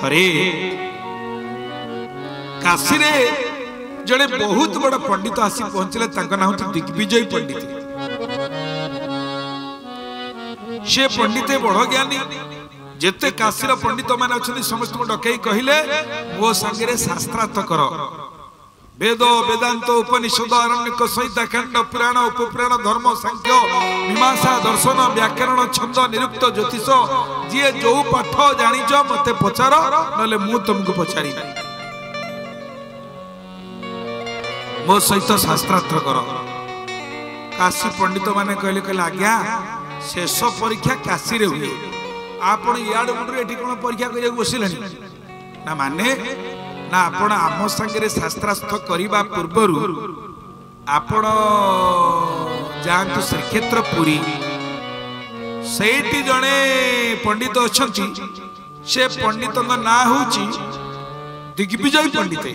थरे काशी रे जड़े बहुत बड़ा पंडित आसी पहुंचले नाम दिग्विजय पंडित। से पंडित बड़ ज्ञानी जेते काशीर पंडित मान अच्छा समस्त डकई कहले मो संगे शास्त्रार्थ कर वेद वेदांत उपनिषद आरण्यक सहिताखंड पुराण उपपुराण धर्म सांख्य मीमांसा दर्शन व्याकरण छंद निरुक्त ज्योतिष जी जो पाठ जानिच मते पचार नले मु तुमको पचारि मो सहित शास्त्रार्थ कर। काशी पंडित माने कहले कहले आज्ञा शेष परीक्षा काशी रे हुए आपण याड मुंडरे एठी कोन परीक्षा करिया बसिलनी ना माने ना आपण आम संगे शास्त्रार्थ करबा पूर्वरु आपण जानतु श्रीक्षेत्र पुरी सेठी जणे पंडित अछंती से पंडित ना होची दिग्विजय पंडित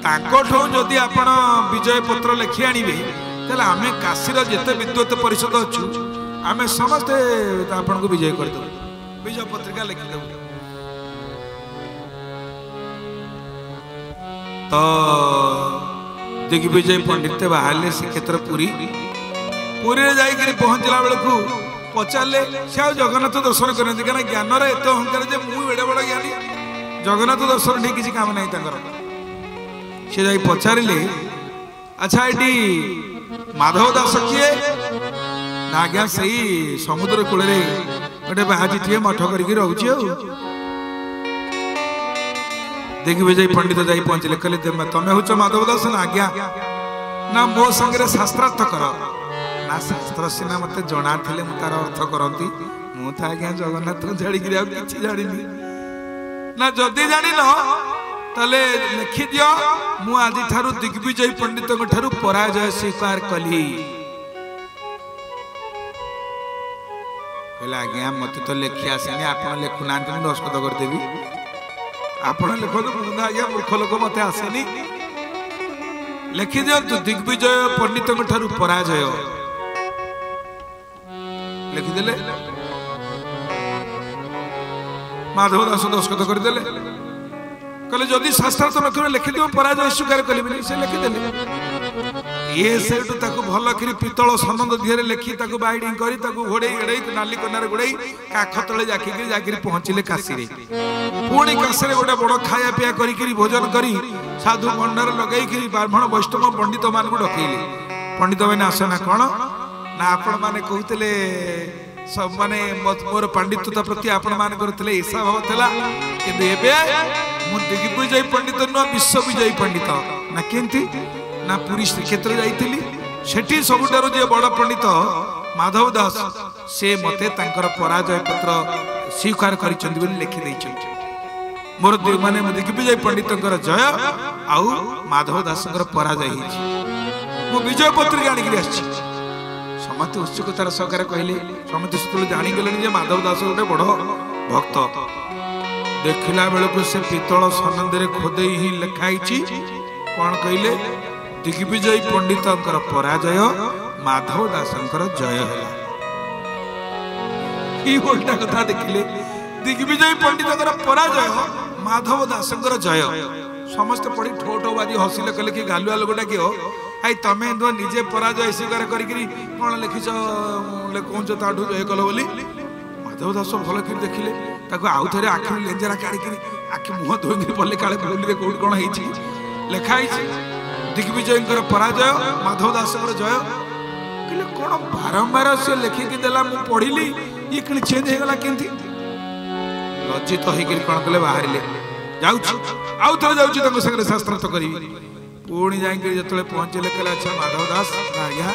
तांकोठो जदि आपण विजय पत्र लिखि आनिबे तले आमे काशीर जेते विद्वत परिषद अछु आमे समस्त आपण को विजय कर दो विजय पत्रिका लिखि दो। तो दिग्विजय पंडित बाहर श्रीक्षेत्र पुरी पुरी जाकर पहुंचला बेलू पचारे से जगन्नाथ दर्शन करते क्या ज्ञान एत अहंकार जे मुझे एडे बड़ ज्ञानी जगन्नाथ दर्शन ठीक किसी काम नहीं सी जा पचारे अच्छा ये माधव दास किए ना आज्ञा से समुद्र कूल गोटे बाजी थे मठ करके रोचे दिग्विजय पंडित जाई पहुंचले कहले तमें हूँ माधव दास ना आज्ञा ना मो संगे शास्त्रार्थ कर ना शास्त्र सीना मत जना थे तार अर्थ करती मुझे आज्ञा जगन्नाथ छाड़ी कि जानी ना जदि जान ताले लिखि दियो मु आदि ठारू दिग्विजय पंडित ठारू पराजय स्वीकार कली। कहला आज्ञा मत तो लिखि आसेनी आप लिखुना दस्तखत करदेवी आपण लिखो आज्ञा मूर्ख लोक मत आसेनी लिखि दियंतु दिग्विजय पंडित ठारू पराजय लिखिदेले माधव दास दस्तखत करदेले कहले जदि शास्त्रार्थ न करे लिखि दियो पराजय स्वीकार कलिबेनी से लिखिदेले ये सेठू ताको भल करी पितल सनंद दिहरे लिखि ताको बाइडिंग करी ताको घोड़े एड़े नाली कनारे घोड़े काख तले जाकी पहुंचले काशी रे पुणी काशी रे गोटे बड़ खाया पिया करी भोजन करी साधु भंडार लगई करी ब्राह्मण वैष्णव पंडित मान को डकैले पंडित मैंने आसना कौन ना आपण माने कहते सब माने मोर पंडितता प्रति आपण मान करथिले ईसा भाव थला किंतु एबे मु दिग्विजय पंडित न विश्व विजय पंडित ना केंती ना पुरी श्रीक्षेत्र जाइथिली सेठी सबुठारो जे बड़ पंडित माधव दास से मते तांकर पराजय पत्र स्वीकार करिसंती बोली लिखि दैछंती मोर माने दिग्विजय पंडितंकर जय आउ माधव दासंकर पराजय हिची मु विजय पत्रिका आनिक आछि समस्त उत्सुकतार सहकार कहले समस्त सुतुल जानी गले जे माधव दास गोटे बड़ भक्त देखला बेलू से पितल सनंद खोदे ही लिखाई कौन कहले दिग्विजय पंडित पराजय माधव दासंकर जय है उल्टा कथा देखिले दिग्विजय पंडित पराजय माधव दासंकर जय समस्त पढ़ी ठो ठो बाजी हसिले कहले कि गालुआ लोकटा किए आई तमें निजे पराजय स्वीकार करी कौन लिखिच कहूँ ताठू जय कल बोली माधव दास भल कि देखिले आउ थे आखि लेंजरा काढ़ी आखि मुह धोई पड़े काले बोली कौट कौन लिखाई दिग्विजय पराजय माधव दास जय कहले कौन बारंबार से लिखिकी देला मु पढ़िली ये कि चेंज होगा केमती लज्जित होकर कौन कले बाहर आउ थे जाऊँ सागर शास्त्रार्थ करी पुणी जा पहुंचले कहले अच्छा माधव दास आज्ञा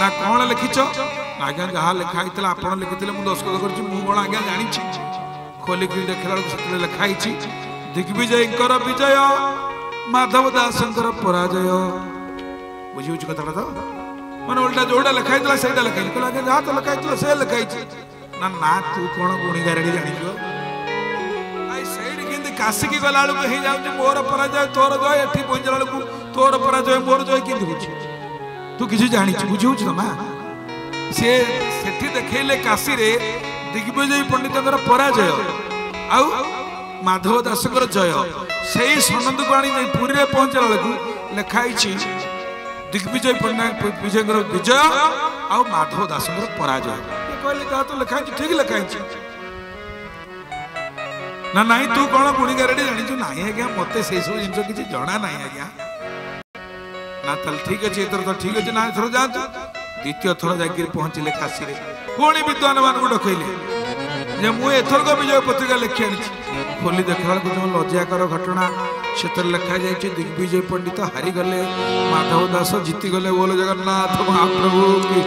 ना कौन लिखिच आज्ञा जहाँ लिखाई आप लिखी मुझे दस्तखत कर आज्ञा जानी खोलिक देखला से लिखाई दिग्विजय विजय माधव दासंकर पराजय बुझी कथा तो मैंने उल्टा जोड़ा लिखाई से लिखाई कहला जहाँ तो लिखाई से लिखाई ना ना तू कौन गुणी गारेडी जानी काशी की गला हो जाऊँ मोर पराजय तोर जय एटी पहुंचला बेलू तोर पराजय मोर जय कि तू किसी जानी बुझी ना से देखले काशी रे दिग्विजय पंडित पराजय आउ माधव दास जय से ही सनंद को आनी पुरी में पहुंचला बेलू लिखाई दिग्विजय पट्टनायक विजय विजय आ माधव दास पराजय कहले तो लिखाई ठीक लिखाई ना नहीं तू कौन गुणीगारेडी जानी ना आज्ञा मत से सब जिन किसी जना ना आज्ञा ना तल ठीक अच्छे एथर तो ठीक अच्छे ना एथर जातु द्वितीय थर जाकि पहुँचले काशी पुणी विद्वान मान को डकैले जे मु एथरक विजय पत्रिका लिखि आनी खोली देखला जो लज्जाकर घटना से लिखा जाए दिग्विजय पंडित हारीगले माधव दास जीतीगले बोलो जगन्नाथ महाप्रभु की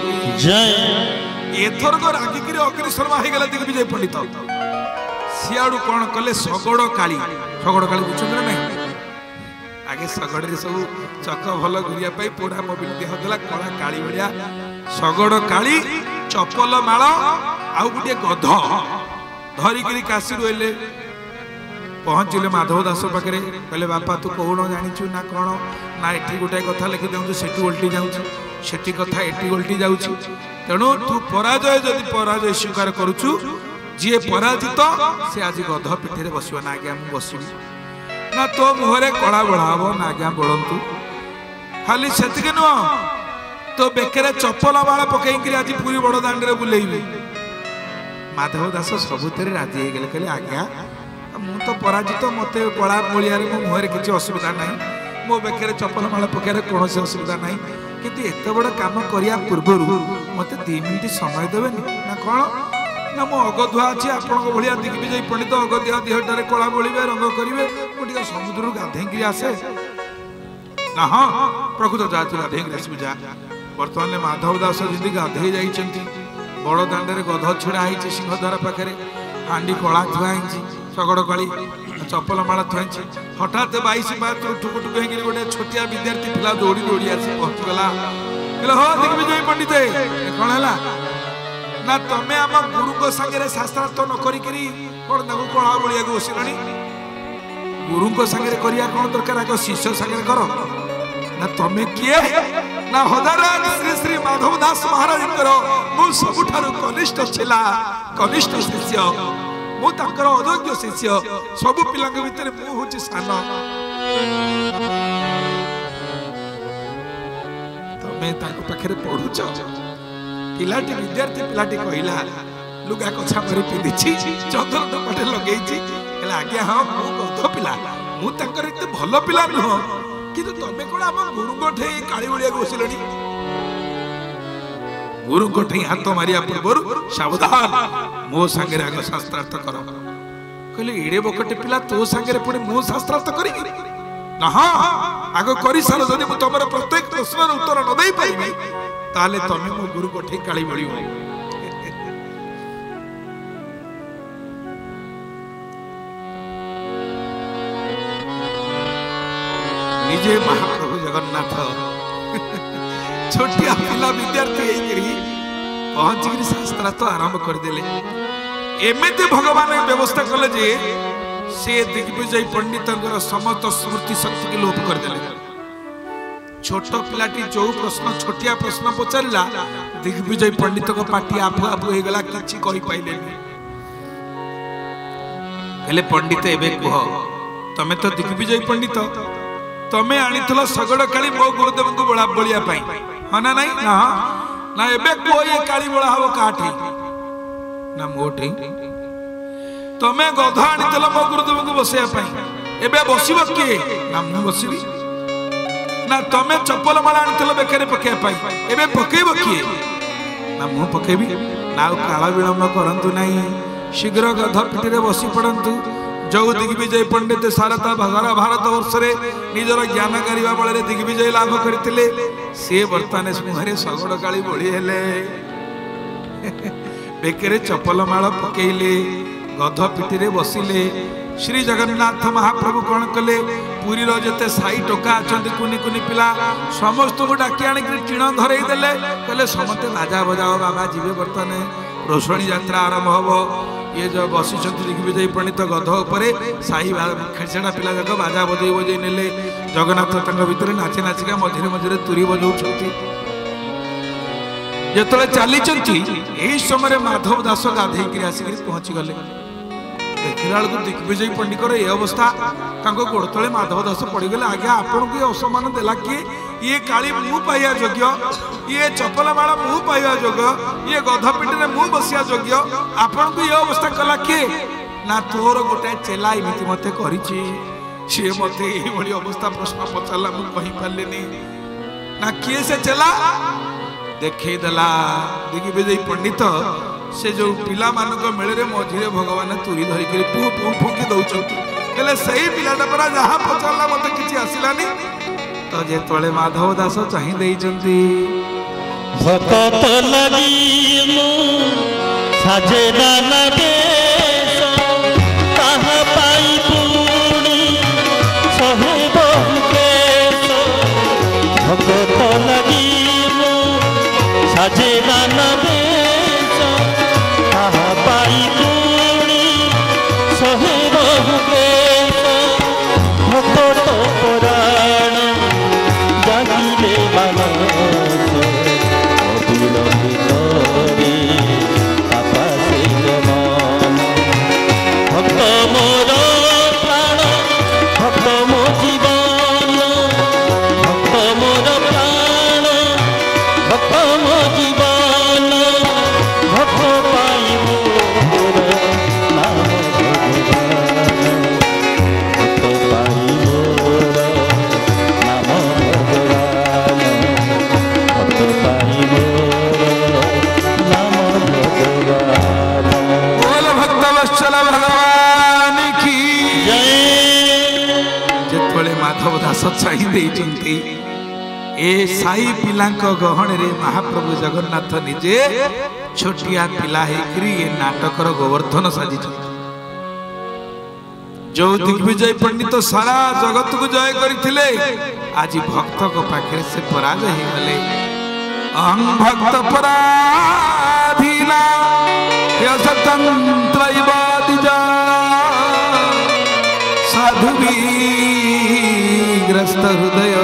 जय। एथरक रागिकी अग्निशर्मा हो गला दिग्विजय पंडित सियाड़ू कौन कले शगड़ काली बुझे ना आगे शगड़ सब चक भल घुरिया पोड़ा मोबिल दिहला कला काली भाया शगड़ काली चपल माल आउ गोटे गध धरिकी काशी रोले पहुँचले माधव दास पाखे कहले बापा तू कौन जाचु ना कौन ना ये गोटे कथा लिखि दे से ओल्टी जाऊँगी कथा ये ओल्टी जाऊँ तेणु तू पराजय जदि पराजय स्वीकार करुचु जी पराजित से आज गध पिठे बसवा ना आज्ञा मुझे बसबी ना तो मुहरे कड़ा बढ़ाब ना आज्ञा बढ़ंतु खाली से नुह तो बेकरे चपल माला पकईकि आज पूरी बड़ दाण्ड बुलेबी माधव दास सबुतिर राजी हो गले कहले आज्ञा मु तो पराजित मत कला बलिया मो मुहरे किसी असुविधा ना मो बेकरे चपल माला पकड़ कौन असुविधा ना कि एत बड़ कम करने पूर्वर मत 2 मिनिट समय देवे ना कौन ना मो अगधुआ अच्छी आपण भाया दिग्विजय पंडित अगधिया देहटारे कला बोलिबे रंग करेंगे मुझे समुद्र गाधेक आसे ना हाँ प्रकृत जा गाधेक आसबि जा बर्तमान माधव दास जी गाधे जाइंट बड़ दाण्डे गध छिड़ा होती सिंहद्वार पाखे हांडी कला थुआई शगड़ काली चपल माला थुआई हठात 22 बात ठुक गोटे छोटिया विद्यार्थी पिला दौड़ी दौड़ी आसी पहुंचीगला कहले हो दिग्विजय पंडित कौन है ना तमें आम गुरु को संगे शास्त्रार्थ न करी कौन कला बलिया बसिल गुरु को संगे करिया कौन दरकार आग शिष्य संगे कर ना तमें किए ना हजाराज श्री श्री माधव दास महाराज सबुठारु कनिष्ठ छिला कनिष्ठ शिष्य मु ताकर अयोग्य शिष्य सबु पिला भितर मु होची सान तमें ताको पाखरे पढुच पिलाटी विद्यार्थी पिलाटी कहला लुगा कछा मारी पिंधि चंदन पटे लगे आज्ञा हाँ मु गध पिला मु ताकर एते भल पिला नुह किंतु तमें कौन आम गुरु ठे काली बलिया बसिल गुरु ठे हाथ मारिया पूर्वर सावधान मो सांगे आग शास्त्रार्थ कर कहले एड़े बकटे पिला तो सांगे पुणी मो शास्त्रार्थ करी ना हाँ आग कर सार जब मुझे तुम प्रत्येक प्रश्न उत्तर न दे पारि ताले तमें मो गुरु को ठीक काली बली निजे महाप्रभु जगन्नाथ छोटिया पिला विद्यार्थी पहुंची शास्त्रार्थ आरंभ करदेले एमती भगवान व्यवस्था कले जे से दिग्विजय पंडित समस्त स्मृति शक्ति के लोप करदेले छोट पिलाटी जो प्रश्न छोटिया प्रश्न पचारा दिग्विजय पंडित को पार्टी आपु आपु हो गला किछि कहि पाइलेनी कहले पंडित एबे कह तमे तो दिग्विजय पंडित तमे आनीथलो शगड़ काली मो गुरुदेव को बड़ा बलिया पाई हाँ ना नहीं ना ना एबे को ये काली बड़ा हबो काठी ना मोठी तमे गधा आनीथलो मो गुरुदेव को बसिया पाई एबे बसिबो के ना मु बसिबी ना तमे चप्पल माला आनीथलो बेकरे पके पाई एबे पकेबो के ना मु पकेबी ना काला विलंब करंतु नहीं शीघ्र गधा पिटिरे बसी पड़ंतु जो दिग्विजय पंडित सारा भारत वर्ष निजर ज्ञान करने बल दिग्विजय लाभ करते सी बर्तमान मुहरे शगड़ काली बोली हेले बेकरे चपल माल पकेले गध पिठी बसिले श्री जगन्नाथ महाप्रभु कौन कले पुरी जिते साई टोका अच्छा कुनि कुनि पिला समस्त को डाकी आणिक टीण धरई देले कहले समस्ते बाजा बजाओ बाबा जीवे बर्तमान रोषणी यात्रा आरंभ हम ये जो बसी दिग्विजय पंडित गध उपर साई खेचेड़ा पिला जाक बाजा बजे बजे नेले जगन्नाथ भितर नाची नाचिका मझे मझे तुरी बजाऊ जो चली यही समय माधव दास गाधे आसिक पहुंची गले देखला बेलू दिग्विजय पंडितर ये अवस्था गोड़ तले माधव दास पड़गले आज्ञा आपन को असम्मान देला किए ये काली मु पाइया योग्य ये चपल माला मु पाइया योग्य ये गधपिटी मु बसिया योग्य आपन को ये अवस्था कला किए ना तोर गोटे चेला एमती मते करिछि सी मते ये भली अवस्था प्रश्न पचारला मु कहि पारलेनी ना किए से चेला देखै देला दिग्विजय पंडित से जो पिला मानक मेले मझे भगवान तुरी धरिक फुकी दौरान हेले सही पिलाटा परा जहाँ पचारला मत किसी आसलानी तो जेतले माधव दास चाहि देइचंती भक्त लगी मु साजे नाना देश ताहा पाई पुणी सहे बहु केश भक्त लगी मु साजे नाना देश ताहा पाई पुणी सहे बहु केश भक्त पुराण जागिले मानस अबिल भितरे पापा से मन भक्त मोर प्राण भक्त मो जीवन भक्त मोर प्राण भक्त मो जीवन भक्त पाई मोर नाम भगवान भक्त पाई मोर नाम भगवान भक्त पाई मोर नाम भगवान बोल भक्त वत्सल भगवान की जय जेतले माधव दास चाहि देइचंती ए साई पिलांक गहण रे महाप्रभु जगन्नाथ निजे छोटिया पिला हेकरी ए नाटकर गोवर्धन साजिचंती जो दिग्विजय पंडित सारा जगत को जय करथिले आज भक्त को पाखे से पराजय हो गले अहं भक्त पराधीना यशतंत्र इवादिजा साधु ग्रस्त हृदय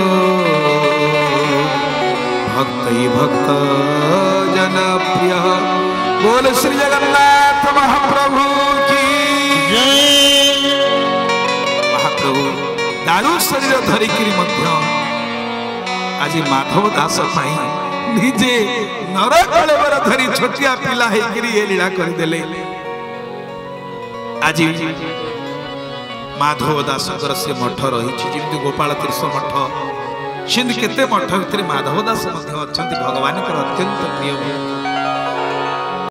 भक्त ही भक्त जन प्रिय बोल श्री जगन्नाथ महाप्रभु की जय महाप्रभु दारू शरीर धरिकी आज माधव दास निजे नर कलेवर धरी छोटिया पिला हेकरी ये लीला करदेले आज माधव दास से मठ रही जमी गोपाल तीर्थ मठ सिंध केते मठ भितर माधव दास अच्छा भगवान अत्यंत प्रिय